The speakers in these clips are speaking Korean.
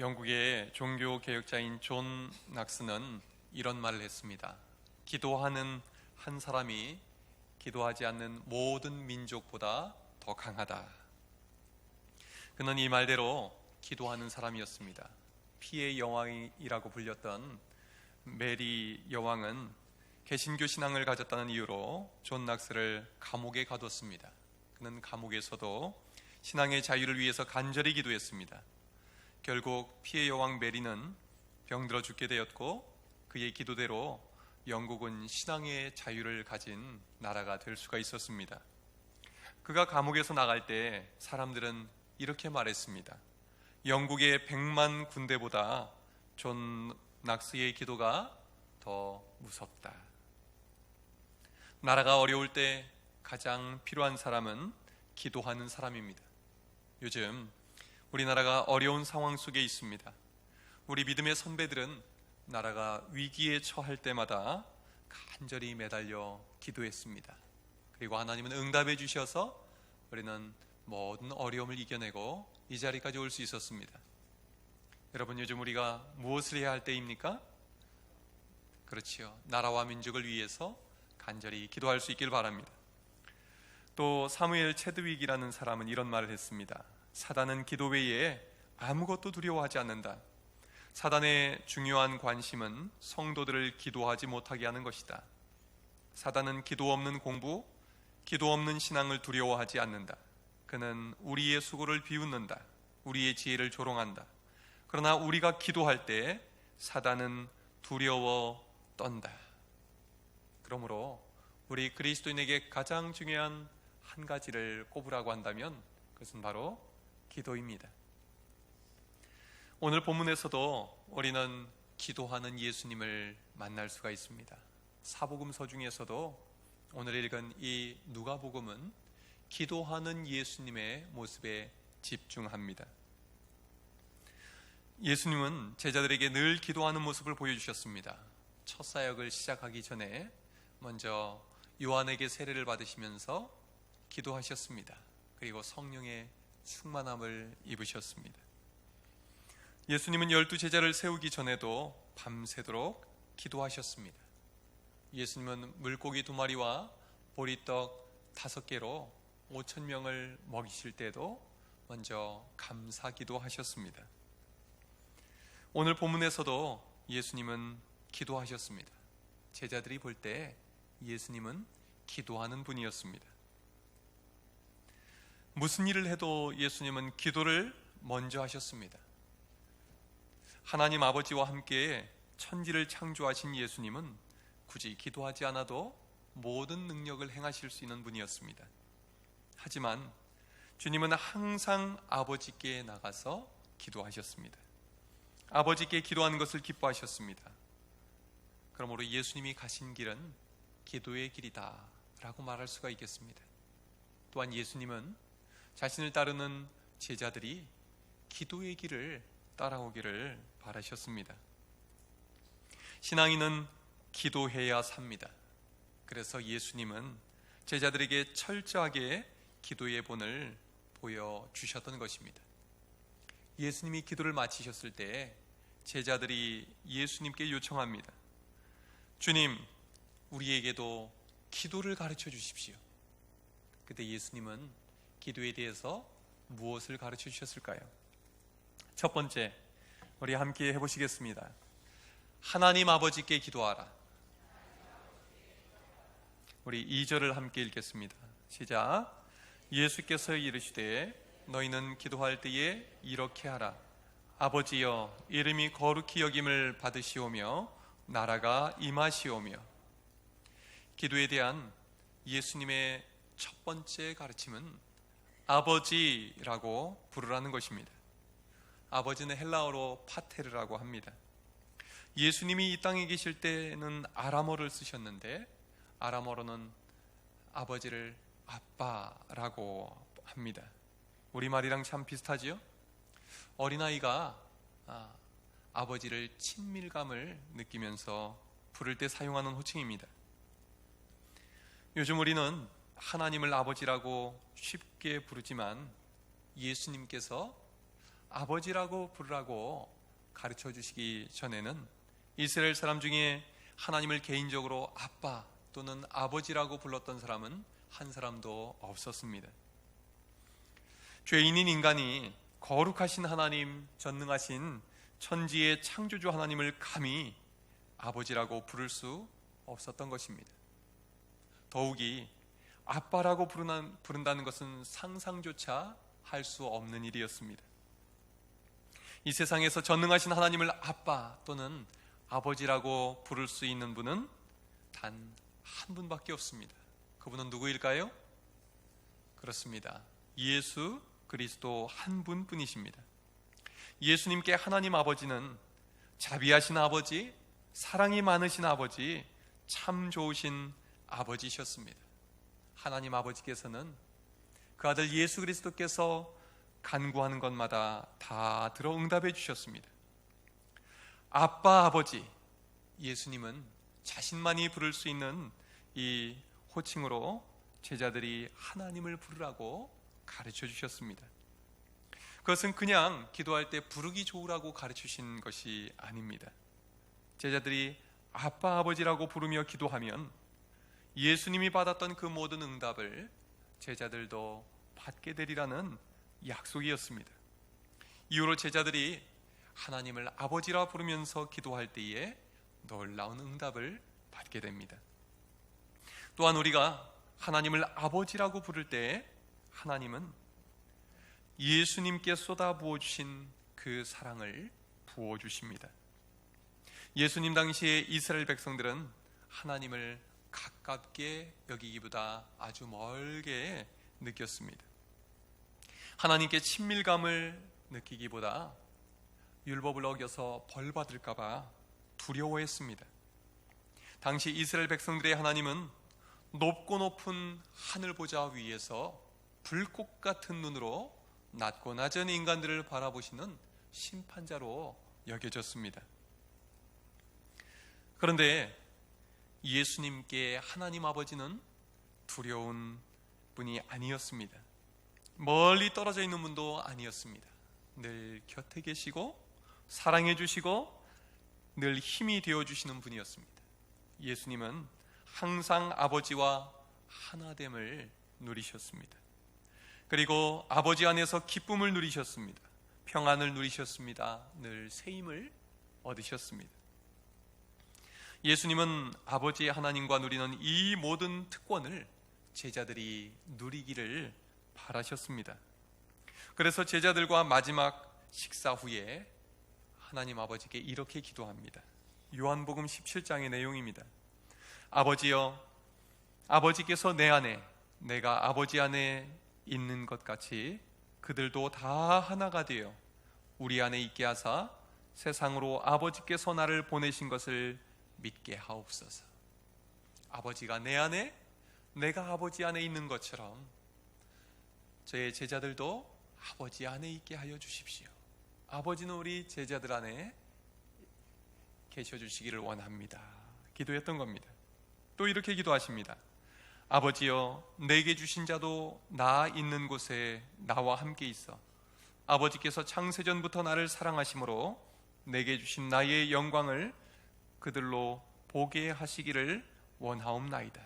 영국의 종교 개혁자인 존 낙스는 이런 말을 했습니다. 기도하는 한 사람이 기도하지 않는 모든 민족보다 더 강하다. 그는 이 말대로 기도하는 사람이었습니다. 피의 여왕이라고 불렸던 메리 여왕은 개신교 신앙을 가졌다는 이유로 존 낙스를 감옥에 가뒀습니다. 그는 감옥에서도 신앙의 자유를 위해서 간절히 기도했습니다. 결국 피의 여왕 메리는 병들어 죽게 되었고, 그의 기도대로 영국은 신앙의 자유를 가진 나라가 될 수가 있었습니다. 그가 감옥에서 나갈 때 사람들은 이렇게 말했습니다. 영국의 100만 군대보다 존 낙스의 기도가 더 무섭다. 나라가 어려울 때 가장 필요한 사람은 기도하는 사람입니다. 요즘 우리나라가 어려운 상황 속에 있습니다. 우리 믿음의 선배들은 나라가 위기에 처할 때마다 간절히 매달려 기도했습니다. 그리고 하나님은 응답해 주셔서 우리는 모든 어려움을 이겨내고 이 자리까지 올 수 있었습니다. 여러분, 요즘 우리가 무엇을 해야 할 때입니까? 그렇지요. 나라와 민족을 위해서 간절히 기도할 수 있길 바랍니다. 또 사무엘 체드윅이라는 사람은 이런 말을 했습니다. 사단은 기도 외에 아무것도 두려워하지 않는다. 사단의 중요한 관심은 성도들을 기도하지 못하게 하는 것이다. 사단은 기도 없는 공부, 기도 없는 신앙을 두려워하지 않는다. 그는 우리의 수고를 비웃는다. 우리의 지혜를 조롱한다. 그러나 우리가 기도할 때 사단은 두려워 떤다. 그러므로 우리 그리스도인에게 가장 중요한 한 가지를 꼽으라고 한다면 그것은 바로 기도입니다. 오늘 본문에서도 우리는 기도하는 예수님을 만날 수가 있습니다. 사복음서 중에서도 오늘 읽은 이 누가복음은 기도하는 예수님의 모습에 집중합니다. 예수님은 제자들에게 늘 기도하는 모습을 보여주셨습니다. 첫 사역을 시작하기 전에 먼저 요한에게 세례를 받으시면서 기도하셨습니다. 그리고 성령의 충만함을 입으셨습니다. 예수님은 12제자를 세우기 전에도 밤새도록 기도하셨습니다. 예수님은 물고기 2마리와 보리떡 5개로 5,000명을 먹이실 때도 먼저 감사기도 하셨습니다. 오늘 본문에서도 예수님은 기도하셨습니다. 제자들이 볼 때 예수님은 기도하는 분이었습니다. 무슨 일을 해도 예수님은 기도를 먼저 하셨습니다. 하나님 아버지와 함께 천지를 창조하신 예수님은 굳이 기도하지 않아도 모든 능력을 행하실 수 있는 분이었습니다. 하지만 주님은 항상 아버지께 나가서 기도하셨습니다. 아버지께 기도하는 것을 기뻐하셨습니다. 그러므로 예수님이 가신 길은 기도의 길이다 라고 말할 수가 있겠습니다. 또한 예수님은 자신을 따르는 제자들이 기도의 길을 따라오기를 바라셨습니다. 신앙인은 기도해야 삽니다. 그래서 예수님은 제자들에게 철저하게 기도의 본을 보여주셨던 것입니다. 예수님이 기도를 마치셨을 때 제자들이 예수님께 요청합니다. 주님, 우리에게도 기도를 가르쳐 주십시오. 그때 예수님은 기도에 대해서 무엇을 가르쳐 주셨을까요? 첫 번째, 우리 함께 해보시겠습니다. 하나님 아버지께 기도하라. 우리 2절을 함께 읽겠습니다. 시작. 예수께서 이르시되 너희는 기도할 때에 이렇게 하라. 아버지여, 이름이 거룩히 여김을 받으시오며 나라가 임하시오며. 기도에 대한 예수님의 첫 번째 가르침은 아버지라고 부르라는 것입니다. 아버지는 헬라어로 파테르라고 합니다. 예수님이 이 땅에 계실 때는 아람어를 쓰셨는데 아람어로는 아버지를 아빠라고 합니다. 우리말이랑 참 비슷하지요? 어린아이가 아버지를 친밀감을 느끼면서 부를 때 사용하는 호칭입니다. 요즘 우리는 하나님을 아버지라고 쉽게 부르지만 예수님께서 아버지라고 부르라고 가르쳐 주시기 전에는 이스라엘 사람 중에 하나님을 개인적으로 아빠 또는 아버지라고 불렀던 사람은 한 사람도 없었습니다. 죄인인 인간이 거룩하신 하나님, 전능하신 천지의 창조주 하나님을 감히 아버지라고 부를 수 없었던 것입니다. 더욱이 아빠라고 부른다는 것은 상상조차 할 수 없는 일이었습니다. 이 세상에서 전능하신 하나님을 아빠 또는 아버지라고 부를 수 있는 분은 단 한 분밖에 없습니다. 그분은 누구일까요? 그렇습니다. 예수 그리스도 한 분뿐이십니다. 예수님께 하나님 아버지는 자비하신 아버지, 사랑이 많으신 아버지, 참 좋으신 아버지셨습니다. 하나님 아버지께서는 그 아들 예수 그리스도께서 간구하는 것마다 다 들어 응답해 주셨습니다. 아빠, 아버지, 예수님은 자신만이 부를 수 있는 이 호칭으로 제자들이 하나님을 부르라고 가르쳐 주셨습니다. 그것은 그냥 기도할 때 부르기 좋으라고 가르치신 것이 아닙니다. 제자들이 아빠, 아버지라고 부르며 기도하면 예수님이 받았던 그 모든 응답을 제자들도 받게 되리라는 약속이었습니다. 이후로 제자들이 하나님을 아버지라 부르면서 기도할 때에 놀라운 응답을 받게 됩니다. 또한 우리가 하나님을 아버지라고 부를 때 하나님은 예수님께 쏟아부어 주신 그 사랑을 부어주십니다. 예수님 당시에 이스라엘 백성들은 하나님을 가깝게 여기기보다 아주 멀게 느꼈습니다. 하나님께 친밀감을 느끼기보다 율법을 어겨서 벌 받을까봐 두려워했습니다. 당시 이스라엘 백성들의 하나님은 높고 높은 하늘 보좌 위에서 불꽃 같은 눈으로 낮고 낮은 인간들을 바라보시는 심판자로 여겨졌습니다. 그런데 예수님께 하나님 아버지는 두려운 분이 아니었습니다. 멀리 떨어져 있는 분도 아니었습니다. 늘 곁에 계시고 사랑해 주시고 늘 힘이 되어 주시는 분이었습니다. 예수님은 항상 아버지와 하나됨을 누리셨습니다. 그리고 아버지 안에서 기쁨을 누리셨습니다. 평안을 누리셨습니다. 늘 새 힘을 얻으셨습니다. 예수님은 아버지 하나님과 누리는 이 모든 특권을 제자들이 누리기를 바라셨습니다. 그래서 제자들과 마지막 식사 후에 하나님 아버지께 이렇게 기도합니다. 요한복음 17장의 내용입니다. 아버지여, 아버지께서 내 안에, 내가 아버지 안에 있는 것 같이 그들도 다 하나가 되어 우리 안에 있게 하사 세상으로 아버지께서 나를 보내신 것을 믿게 하옵소서. 아버지가 내 안에, 내가 아버지 안에 있는 것처럼 저의 제자들도 아버지 안에 있게 하여 주십시오. 아버지는 우리 제자들 안에 계셔 주시기를 원합니다. 기도했던 겁니다. 또 이렇게 기도하십니다. 아버지여, 내게 주신 자도 나 있는 곳에 나와 함께 있어 아버지께서 창세전부터 나를 사랑하심으로 내게 주신 나의 영광을 그들로 보게 하시기를 원하옵나이다.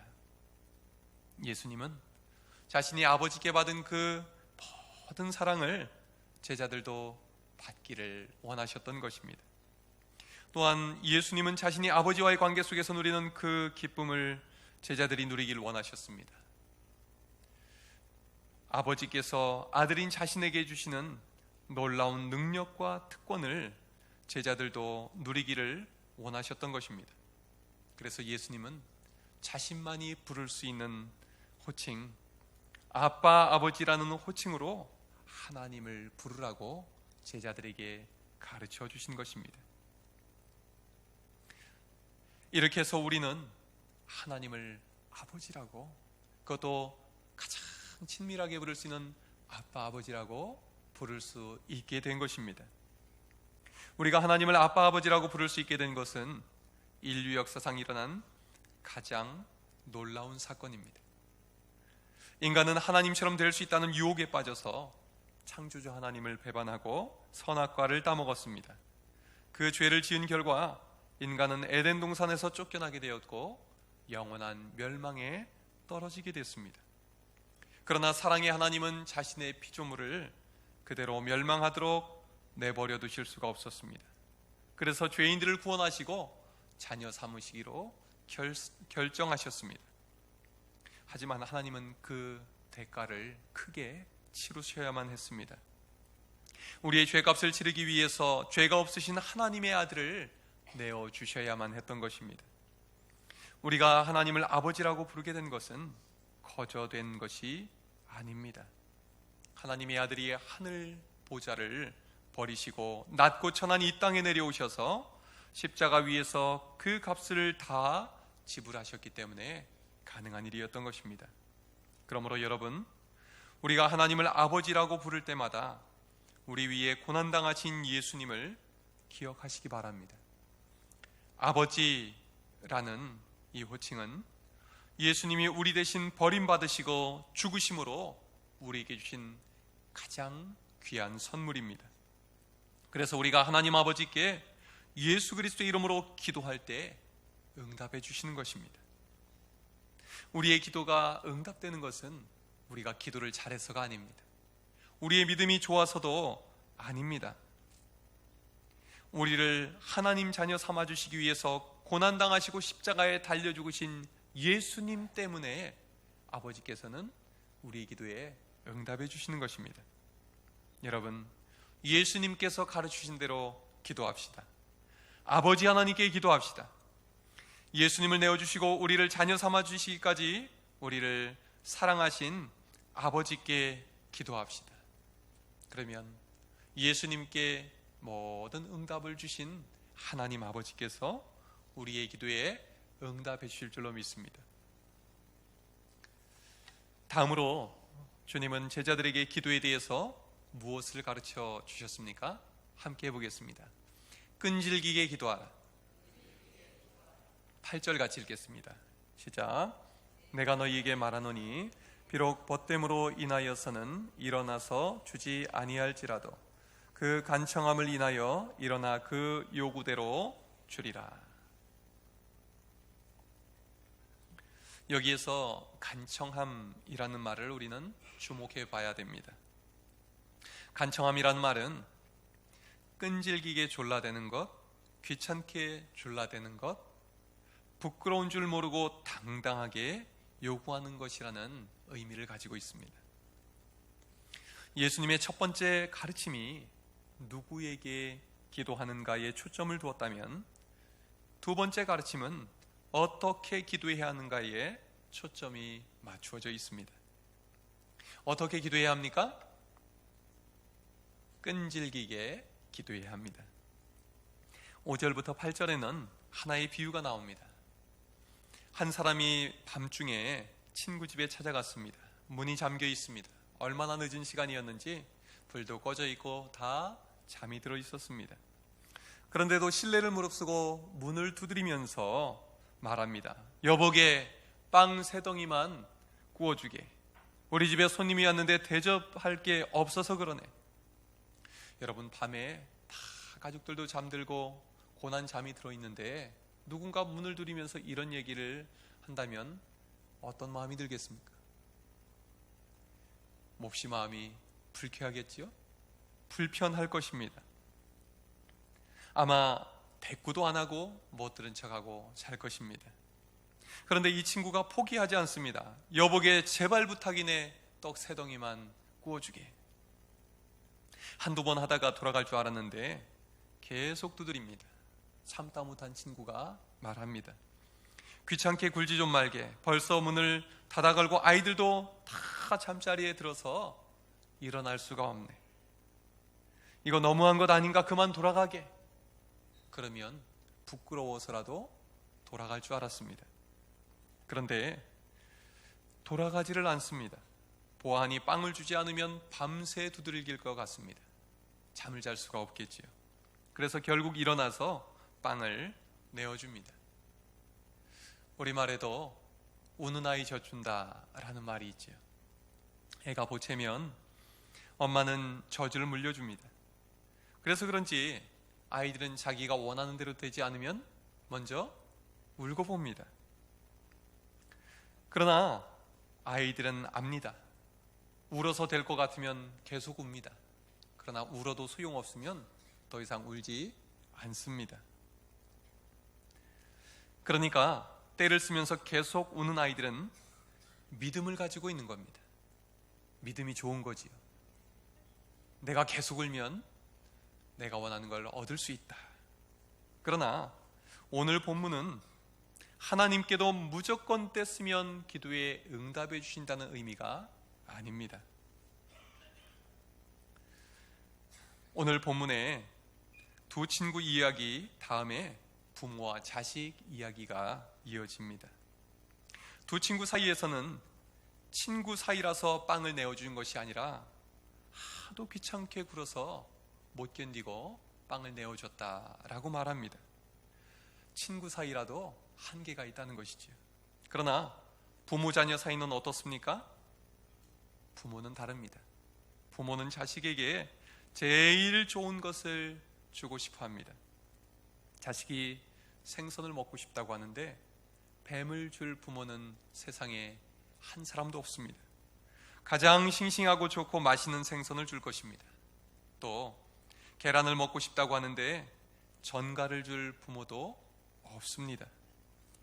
예수님은 자신이 아버지께 받은 그 모든 사랑을 제자들도 받기를 원하셨던 것입니다. 또한 예수님은 자신이 아버지와의 관계 속에서 누리는 그 기쁨을 제자들이 누리기를 원하셨습니다. 아버지께서 아들인 자신에게 주시는 놀라운 능력과 특권을 제자들도 누리기를 원하셨던 것입니다. 그래서 예수님은 자신만이 부를 수 있는 호칭, 아빠, 아버지라는 호칭으로 하나님을 부르라고 제자들에게 가르쳐 주신 것입니다. 이렇게 해서 우리는 하나님을 아버지라고, 그것도 가장 친밀하게 부를 수 있는 아빠, 아버지라고 부를 수 있게 된 것입니다. 우리가 하나님을 아빠, 아버지라고 부를 수 있게 된 것은 인류 역사상 일어난 가장 놀라운 사건입니다. 인간은 하나님처럼 될 수 있다는 유혹에 빠져서 창조주 하나님을 배반하고 선악과를 따먹었습니다. 그 죄를 지은 결과 인간은 에덴 동산에서 쫓겨나게 되었고 영원한 멸망에 떨어지게 됐습니다. 그러나 사랑의 하나님은 자신의 피조물을 그대로 멸망하도록 내버려 두실 수가 없었습니다. 그래서 죄인들을 구원하시고 자녀 삼으시기로 결정하셨습니다. 하지만 하나님은 그 대가를 크게 치르셔야만 했습니다. 우리의 죄값을 치르기 위해서 죄가 없으신 하나님의 아들을 내어주셔야만 했던 것입니다. 우리가 하나님을 아버지라고 부르게 된 것은 거저된 것이 아닙니다. 하나님의 아들이 하늘 보좌를 버리시고 낮고 천한 이 땅에 내려오셔서 십자가 위에서 그 값을 다 지불하셨기 때문에 가능한 일이었던 것입니다. 그러므로 여러분, 우리가 하나님을 아버지라고 부를 때마다 우리 위에 고난당하신 예수님을 기억하시기 바랍니다. 아버지라는 이 호칭은 예수님이 우리 대신 버림받으시고 죽으심으로 우리에게 주신 가장 귀한 선물입니다. 그래서 우리가 하나님 아버지께 예수 그리스도의 이름으로 기도할 때 응답해 주시는 것입니다. 우리의 기도가 응답되는 것은 우리가 기도를 잘해서가 아닙니다. 우리의 믿음이 좋아서도 아닙니다. 우리를 하나님 자녀 삼아주시기 위해서 고난당하시고 십자가에 달려 죽으신 예수님 때문에 아버지께서는 우리의 기도에 응답해 주시는 것입니다. 여러분, 예수님께서 가르치신 대로 기도합시다. 아버지 하나님께 기도합시다. 예수님을 내어주시고 우리를 자녀 삼아주시기까지 우리를 사랑하신 아버지께 기도합시다. 그러면 예수님께 모든 응답을 주신 하나님 아버지께서 우리의 기도에 응답해 주실 줄로 믿습니다. 다음으로 주님은 제자들에게 기도에 대해서 무엇을 가르쳐 주셨습니까? 함께 해보겠습니다. 끈질기게 기도하라. 8절 같이 읽겠습니다. 시작. 내가 너희에게 말하노니 비록 벗됨으로 인하여서는 일어나서 주지 아니할지라도 그 간청함을 인하여 일어나 그 요구대로 주리라. 여기에서 간청함이라는 말을 우리는 주목해 봐야 됩니다. 간청함이라는 말은 끈질기게 졸라대는 것, 귀찮게 졸라대는 것, 부끄러운 줄 모르고 당당하게 요구하는 것이라는 의미를 가지고 있습니다. 예수님의 첫 번째 가르침이 누구에게 기도하는가에 초점을 두었다면 두 번째 가르침은 어떻게 기도해야 하는가에 초점이 맞추어져 있습니다. 어떻게 기도해야 합니까? 끈질기게 기도해야 합니다. 5절부터 8절에는 하나의 비유가 나옵니다. 한 사람이 밤중에 친구 집에 찾아갔습니다. 문이 잠겨 있습니다. 얼마나 늦은 시간이었는지 불도 꺼져 있고 다 잠이 들어 있었습니다. 그런데도 실례를 무릅쓰고 문을 두드리면서 말합니다. 여보게 빵 3덩이만 구워주게. 우리 집에 손님이 왔는데 대접할 게 없어서 그러네. 여러분, 밤에 다 가족들도 잠들고 고난 잠이 들어있는데 누군가 문을 두드리면서 이런 얘기를 한다면 어떤 마음이 들겠습니까? 몹시 마음이 불쾌하겠지요? 불편할 것입니다. 아마 대꾸도 안 하고 못 들은 척하고 잘 것입니다. 그런데 이 친구가 포기하지 않습니다. 여보게 제발 부탁이네. 떡 3덩이만 구워주게. 한두 번 하다가 돌아갈 줄 알았는데 계속 두드립니다. 참다 못한 친구가 말합니다. 귀찮게 굴지 좀 말게. 벌써 문을 닫아 걸고 아이들도 다 잠자리에 들어서 일어날 수가 없네. 이거 너무한 것 아닌가? 그만 돌아가게. 그러면 부끄러워서라도 돌아갈 줄 알았습니다. 그런데 돌아가지를 않습니다. 보아하니 빵을 주지 않으면 밤새 두들길 것 같습니다. 잠을 잘 수가 없겠지요. 그래서 결국 일어나서 빵을 내어줍니다. 우리말에도 우는 아이 젖준다 라는 말이 있죠. 애가 보채면 엄마는 저주를 물려줍니다. 그래서 그런지 아이들은 자기가 원하는 대로 되지 않으면 먼저 울고 봅니다. 그러나 아이들은 압니다. 울어서 될 것 같으면 계속 웁니다. 그러나 울어도 소용없으면 더 이상 울지 않습니다. 그러니까 때를 쓰면서 계속 우는 아이들은 믿음을 가지고 있는 겁니다. 믿음이 좋은 거지요. 내가 계속 울면 내가 원하는 걸 얻을 수 있다. 그러나 오늘 본문은 하나님께도 무조건 때 쓰면 기도에 응답해 주신다는 의미가 아닙니다. 오늘 본문에 두 친구 이야기 다음에 부모와 자식 이야기가 이어집니다. 두 친구 사이에서는 친구 사이라서 빵을 내어준 것이 아니라 하도 귀찮게 굴어서 못 견디고 빵을 내어줬다라고 말합니다. 친구 사이라도 한계가 있다는 것이지요. 그러나 부모 자녀 사이는 어떻습니까? 부모는 다릅니다. 부모는 자식에게 제일 좋은 것을 주고 싶어 합니다. 자식이 생선을 먹고 싶다고 하는데 뱀을 줄 부모는 세상에 한 사람도 없습니다. 가장 싱싱하고 좋고 맛있는 생선을 줄 것입니다. 또 계란을 먹고 싶다고 하는데 전갈을 줄 부모도 없습니다.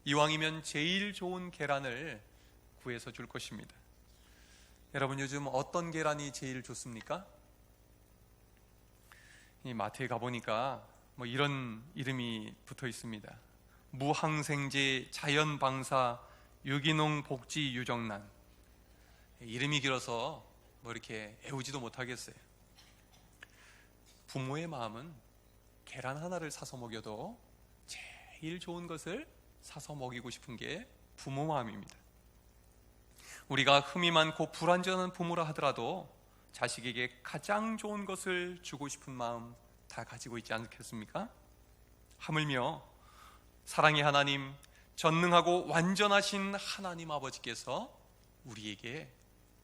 이왕이면 제일 좋은 계란을 구해서 줄 것입니다. 여러분, 요즘 어떤 계란이 제일 좋습니까? 이 마트에 가보니까 이런 이름이 붙어 있습니다. 무항생제 자연방사 유기농 복지 유정란. 이름이 길어서 이렇게 애우지도 못하겠어요. 부모의 마음은 계란 하나를 사서 먹여도 제일 좋은 것을 사서 먹이고 싶은 게 부모 마음입니다. 우리가 흠이 많고 불완전한 부모라 하더라도 자식에게 가장 좋은 것을 주고 싶은 마음 다 가지고 있지 않겠습니까? 하물며 사랑의 하나님, 전능하고 완전하신 하나님 아버지께서 우리에게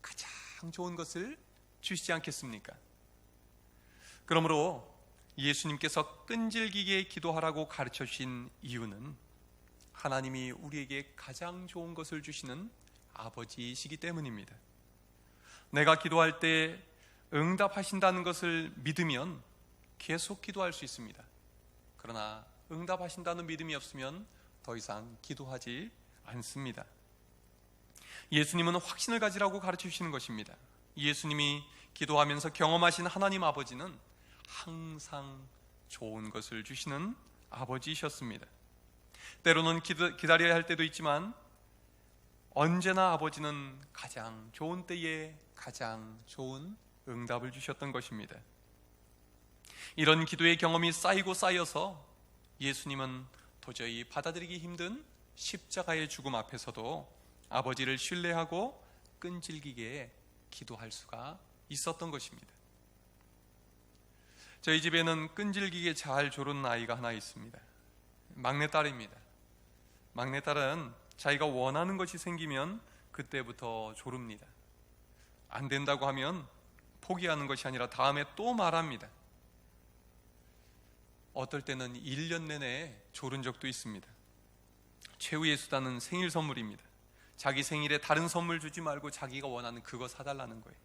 가장 좋은 것을 주시지 않겠습니까? 그러므로 예수님께서 끈질기게 기도하라고 가르쳐 주신 이유는 하나님이 우리에게 가장 좋은 것을 주시는 아버지이시기 때문입니다. 내가 기도할 때 응답하신다는 것을 믿으면 계속 기도할 수 있습니다. 그러나 응답하신다는 믿음이 없으면 더 이상 기도하지 않습니다. 예수님은 확신을 가지라고 가르쳐 주시는 것입니다. 예수님이 기도하면서 경험하신 하나님 아버지는 항상 좋은 것을 주시는 아버지이셨습니다. 때로는 기다려야 할 때도 있지만 언제나 아버지는 가장 좋은 때에 가장 좋은 응답을 주셨던 것입니다. 이런 기도의 경험이 쌓이고 쌓여서 예수님은 도저히 받아들이기 힘든 십자가의 죽음 앞에서도 아버지를 신뢰하고 끈질기게 기도할 수가 있었던 것입니다. 저희 집에는 끈질기게 잘 조른 아이가 하나 있습니다. 막내딸입니다. 막내딸은 자기가 원하는 것이 생기면 그때부터 조릅니다. 안 된다고 하면 포기하는 것이 아니라 다음에 또 말합니다. 어떨 때는 1년 내내 조른 적도 있습니다. 최후의 수단은 생일 선물입니다. 자기 생일에 다른 선물 주지 말고 자기가 원하는 그거 사달라는 거예요.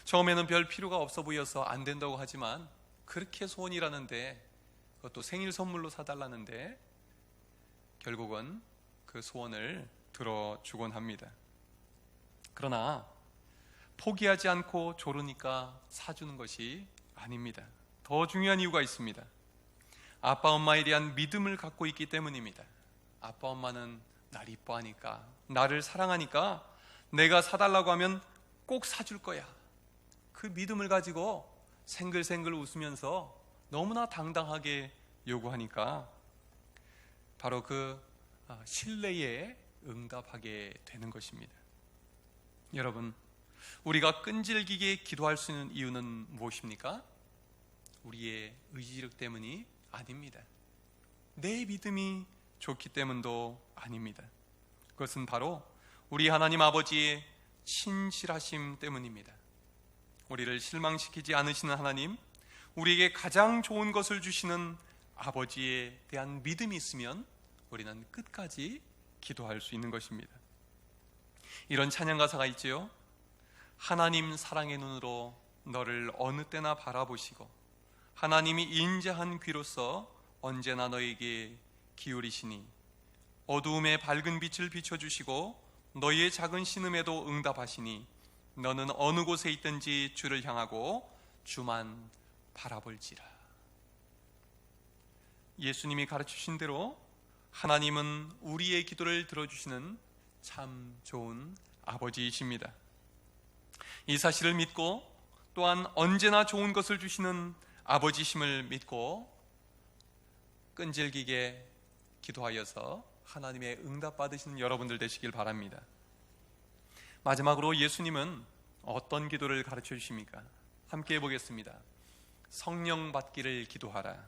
처음에는 별 필요가 없어 보여서 안 된다고 하지만 그렇게 소원이라는데, 그것도 생일 선물로 사달라는데 결국은 그 소원을 들어주곤 합니다. 그러나 포기하지 않고 조르니까 사주는 것이 아닙니다. 더 중요한 이유가 있습니다. 아빠 엄마에 대한 믿음을 갖고 있기 때문입니다. 아빠 엄마는 날 이뻐하니까, 나를 사랑하니까 내가 사달라고 하면 꼭 사줄 거야. 그 믿음을 가지고 생글생글 웃으면서 너무나 당당하게 요구하니까 바로 그 신뢰에 응답하게 되는 것입니다. 여러분, 우리가 끈질기게 기도할 수 있는 이유는 무엇입니까? 우리의 의지력 때문이 아닙니다. 내 믿음이 좋기 때문도 아닙니다. 그것은 바로 우리 하나님 아버지의 신실하심 때문입니다. 우리를 실망시키지 않으시는 하나님, 우리에게 가장 좋은 것을 주시는 아버지에 대한 믿음이 있으면 우리는 끝까지 기도할 수 있는 것입니다. 이런 찬양 가사가 있지요. 하나님 사랑의 눈으로 너를 어느 때나 바라보시고 하나님이 인자한 귀로서 언제나 너에게 기울이시니 어두움에 밝은 빛을 비춰주시고 너희의 작은 신음에도 응답하시니 너는 어느 곳에 있든지 주를 향하고 주만 바라볼지라. 예수님이 가르치신 대로 하나님은 우리의 기도를 들어주시는 참 좋은 아버지이십니다. 이 사실을 믿고 또한 언제나 좋은 것을 주시는 아버지심을 믿고 끈질기게 기도하여서 하나님의 응답 받으시는 여러분들 되시길 바랍니다. 마지막으로 예수님은 어떤 기도를 가르쳐 주십니까? 함께 해보겠습니다. 성령 받기를 기도하라.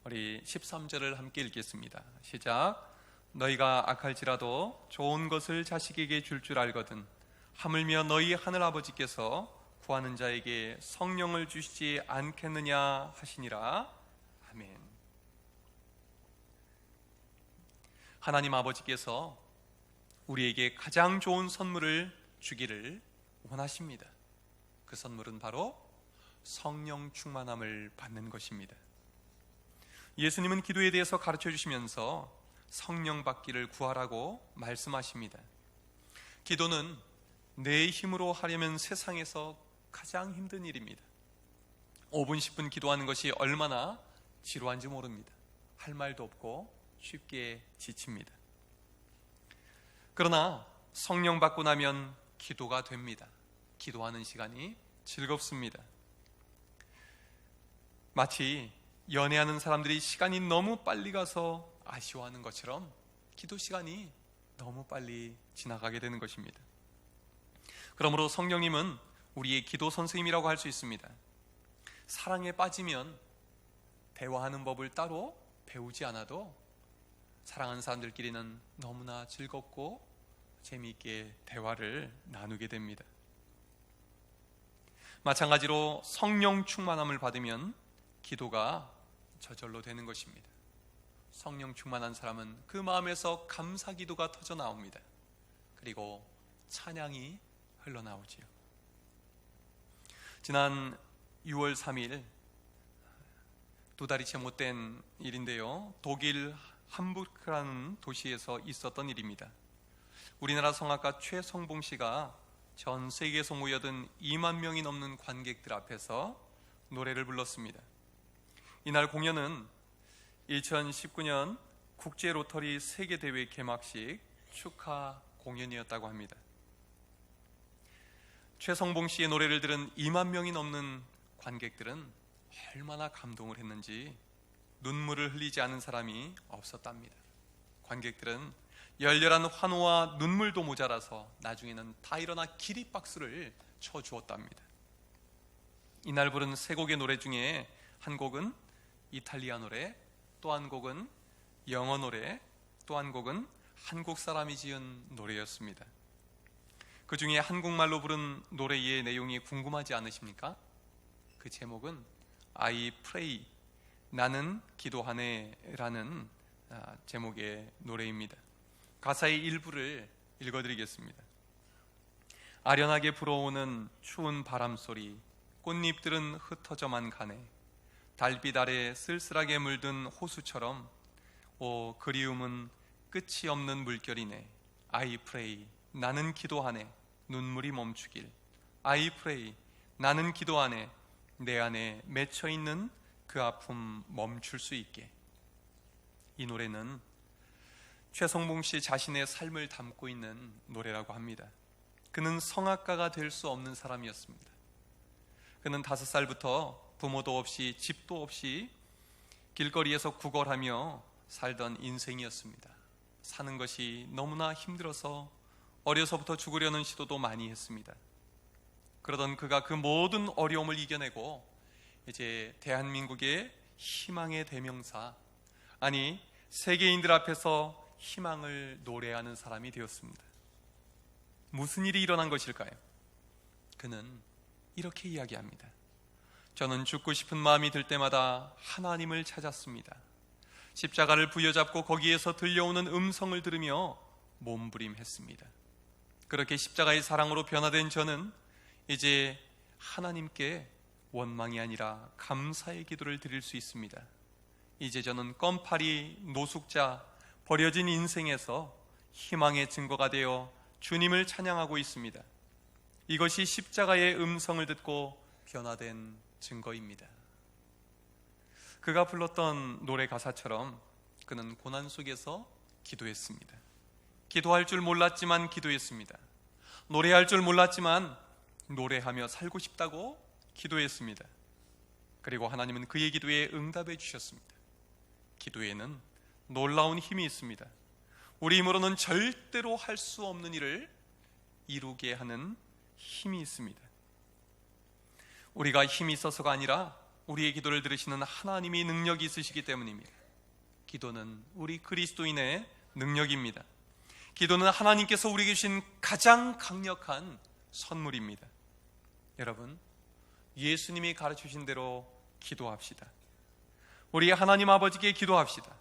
우리 13절을 함께 읽겠습니다. 시작. 너희가 악할지라도 좋은 것을 자식에게 줄 알거든 하물며 너희 하늘 아버지께서 구하는 자에게 성령을 주시지 않겠느냐 하시니라. 아멘. 하나님 아버지께서 우리에게 가장 좋은 선물을 주기를 원하십니다. 그 선물은 바로 성령 충만함을 받는 것입니다. 예수님은 기도에 대해서 가르쳐 주시면서 성령 받기를 구하라고 말씀하십니다. 기도는 내 힘으로 하려면 세상에서 가장 힘든 일입니다. 5분 10분 기도하는 것이 얼마나 지루한지 모릅니다. 할 말도 없고 쉽게 지칩니다. 그러나 성령 받고 나면 기도가 됩니다. 기도하는 시간이 즐겁습니다. 마치 연애하는 사람들이 시간이 너무 빨리 가서 아쉬워하는 것처럼 기도 시간이 너무 빨리 지나가게 되는 것입니다. 그러므로 성령님은 우리의 기도 선생님이라고 할 수 있습니다. 사랑에 빠지면 대화하는 법을 따로 배우지 않아도 사랑하는 사람들끼리는 너무나 즐겁고 재미있게 대화를 나누게 됩니다. 마찬가지로 성령 충만함을 받으면 기도가 저절로 되는 것입니다. 성령 충만한 사람은 그 마음에서 감사 기도가 터져 나옵니다. 그리고 찬양이 흘러나오지요. 지난 6월 3일 두 달이 채 못된 일인데요. 독일 함부르크라는 도시에서 있었던 일입니다. 우리나라 성악가 최성봉 씨가 전 세계에서 모여든 2만 명이 넘는 관객들 앞에서 노래를 불렀습니다. 이날 공연은 2019년 국제 로터리 세계대회 개막식 축하 공연이었다고 합니다. 최성봉 씨의 노래를 들은 2만 명이 넘는 관객들은 얼마나 감동을 했는지 눈물을 흘리지 않은 사람이 없었답니다. 관객들은 열렬한 환호와 눈물도 모자라서 나중에는 다 일어나 기립박수를 쳐주었답니다. 이날 부른 세 곡의 노래 중에 한 곡은 이탈리아 노래, 또 한 곡은 영어 노래, 또 한 곡은 한국 사람이 지은 노래였습니다. 그 중에 한국말로 부른 노래의 내용이 궁금하지 않으십니까? 그 제목은 I pray, 나는 기도하네 라는 제목의 노래입니다. 가사의 일부를 읽어드리겠습니다. 아련하게 불어오는 추운 바람소리, 꽃잎들은 흩어져만 가네. 달빛 아래 쓸쓸하게 물든 호수처럼 오 그리움은 끝이 없는 물결이네. I pray, 나는 기도하네. 눈물이 멈추길. I pray, 나는 기도하네. 내 안에 맺혀있는 그 아픔 멈출 수 있게. 이 노래는 최성봉 씨 자신의 삶을 담고 있는 노래라고 합니다. 그는 성악가가 될 수 없는 사람이었습니다. 그는 5살부터 부모도 없이 집도 없이 길거리에서 구걸하며 살던 인생이었습니다. 사는 것이 너무나 힘들어서 어려서부터 죽으려는 시도도 많이 했습니다. 그러던 그가 그 모든 어려움을 이겨내고 이제 대한민국의 희망의 대명사, 아니 세계인들 앞에서 희망을 노래하는 사람이 되었습니다. 무슨 일이 일어난 것일까요? 그는 이렇게 이야기합니다. 저는 죽고 싶은 마음이 들 때마다 하나님을 찾았습니다. 십자가를 부여잡고 거기에서 들려오는 음성을 들으며 몸부림했습니다. 그렇게 십자가의 사랑으로 변화된 저는 이제 하나님께 원망이 아니라 감사의 기도를 드릴 수 있습니다. 이제 저는 껌파리 노숙자 버려진 인생에서 희망의 증거가 되어 주님을 찬양하고 있습니다. 이것이 십자가의 음성을 듣고 변화된 증거입니다. 그가 불렀던 노래 가사처럼 그는 고난 속에서 기도했습니다. 기도할 줄 몰랐지만 기도했습니다. 노래할 줄 몰랐지만 노래하며 살고 싶다고 기도했습니다. 그리고 하나님은 그의 기도에 응답해 주셨습니다. 기도에는 놀라운 힘이 있습니다. 우리 힘으로는 절대로 할 수 없는 일을 이루게 하는 힘이 있습니다. 우리가 힘이 있어서가 아니라 우리의 기도를 들으시는 하나님이 능력이 있으시기 때문입니다. 기도는 우리 그리스도인의 능력입니다. 기도는 하나님께서 우리에게 주신 가장 강력한 선물입니다. 여러분, 예수님이 가르치신 대로 기도합시다. 우리 하나님 아버지께 기도합시다.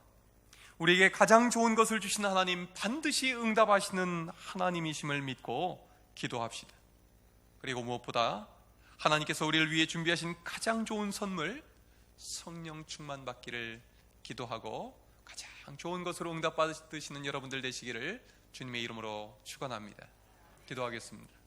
우리에게 가장 좋은 것을 주시는 하나님, 반드시 응답하시는 하나님이심을 믿고 기도합시다. 그리고 무엇보다 하나님께서 우리를 위해 준비하신 가장 좋은 선물, 성령 충만 받기를 기도하고 가장 좋은 것으로 응답받으시는 여러분들 되시기를 주님의 이름으로 축원합니다. 기도하겠습니다.